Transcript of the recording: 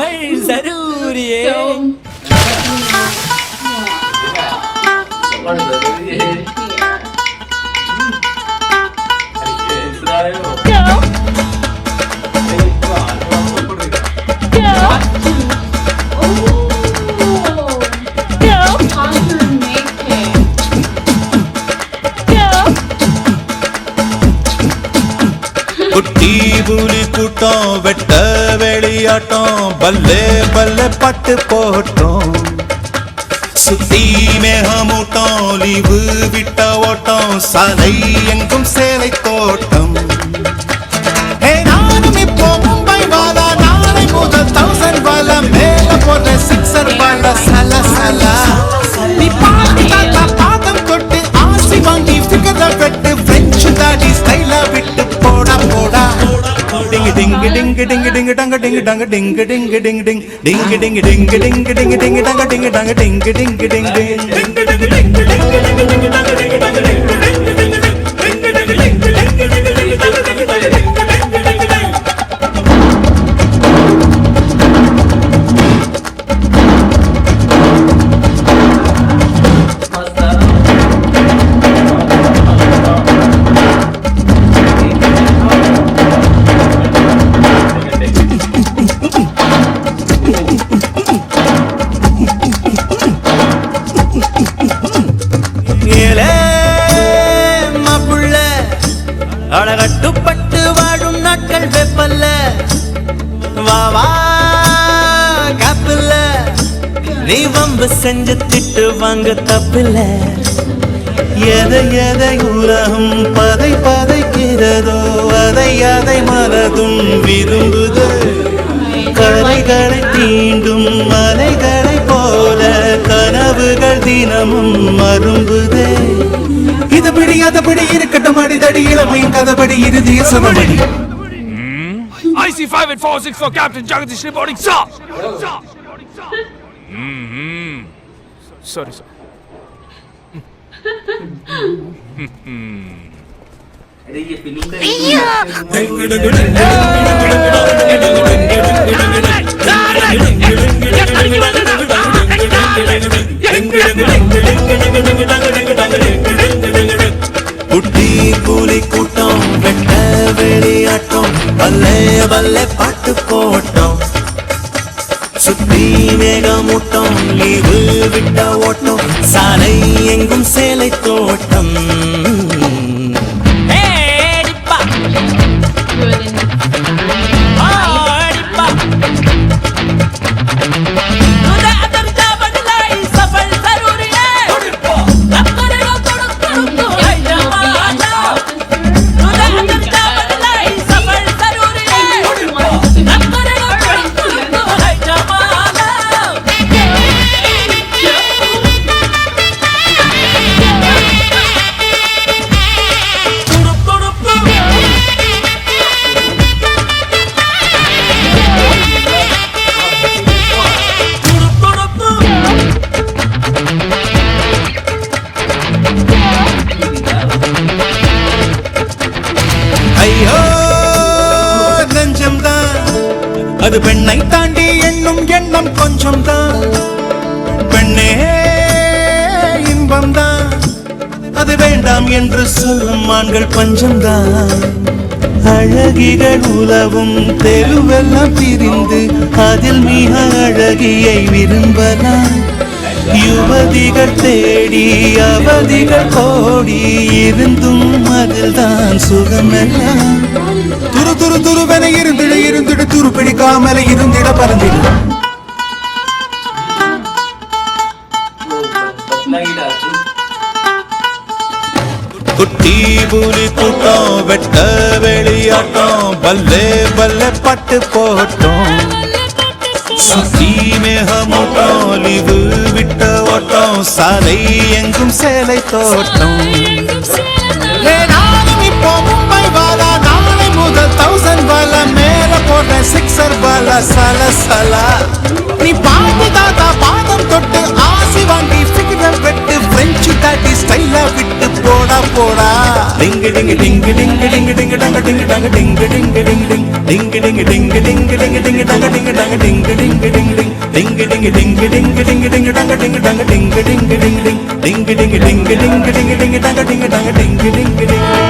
कमल जरूरी है குட்டி புலி கூட்டம் வெட்ட வெளியாட்டம் பல்லே பல்லே பட்டு போட்டோம் சுத்தி மேகமூட்டம் லீவு விட்ட ஓட்டம் சாலை எங்கும் சேலை தோட்டம் நானும் இப்போ மும்பை வாலா நாளை முதல் 1000 வாலா மேல போற சிக்ஸர் வாலா சல சல நீ பாதி தாத்தா பாதம் தொட்டு ஆசி வாங்கி ஃபிகர வெட்டு பிரெஞ்சு தாடி ஸ்டைலா விட்டு போடா போடா ding ding ding ding ding dang ding dang ding ding ding ding ding ding ding ding ding ding dang ding dang ding ding ding அழகட்டுப்பட்டு வாழும் நாட்கள் வெப்பல்ல வாவா காப்பில்ல நீ வம்பு செஞ்சு திட்டு வாங்க தப்பில்ல எதை எதை உலகம் பதை பதைக்கிறதோ அதை அதை மனதும் விரும்புது கரைகளை தீண்டும் மலைகளை போல கனவுகள் தினமும் மரும்புதே இதபடி அதபடி இருக்கட்டும் அடிதடி இளமையின் கதபடி இறுதிய சமபடி IC 5846 for Captain Jagadish reporting, sir. Sorry, sir. குட்டி புலி கூட்டம் வெட்ட வெளியாட்டம் பல்லே பல்லே பாட்டு போட்டோம் சுத்தி மேகமூட்டம் லீவு விட்ட ஓட்டம் சாலை எங்கும் சேலை தோட்டம் ஐயோ நெஞ்சம்தான் அது பெண்ணை தாண்டி எண்ணும் எண்ணம் கொஞ்சம் தான் பெண்ணே இன்பம்தான் அது வேண்டாம் என்று சொல்லும் ஆண்கள் பஞ்சம்தான் அழகிகள் உலவும் தெருவெல்லாம் திரிந்து அதில் மிக அழகியை விரும்பலாம் யுவதிகள் தேடி அவதிகள் கோடி இருந்தும் அதில் தான் சுகமெல்லாம் துரு துரு துருவென இருந்திட இருந்திட துரு பிடிக்காமல இருந்திட பறந்திட குட்டி புலி கூட்டம் வெட்ட வெளியாட்டம் பல்லே பல்லே பட்டு போட்டோம் சுத்தி மேகமூட்டம் லீவு விட்ட ஓட்டம் சாலை எங்கும் சேலை தோட்டம் நானும் இப்போ மும்பை வாலா நாளை முதல் 1000 வாலா மேல போட்ட சிக்ஸர் வாலா சல சல நீ பாதி தாத்தா பாதம் தொட்டு ஆசி வாங்கி ஃபிகர் வெட்டு பிரெஞ்சு தாடி ஸ்டைலா விட்டு போடா போடா டிங்கு டிங்கு டிங்கு டிங்கு டிங்கு டிங்கு டங்க டிங்கு டங்க டிங்கு டிங்கு டிங்கு டிங்கு ding ding ding ding ding ding dang ding dang ding ding ding ding ding ding ding ding ding ding dang ding dang ding ding ding ding ding ding ding ding ding ding ding dang ding dang ding ding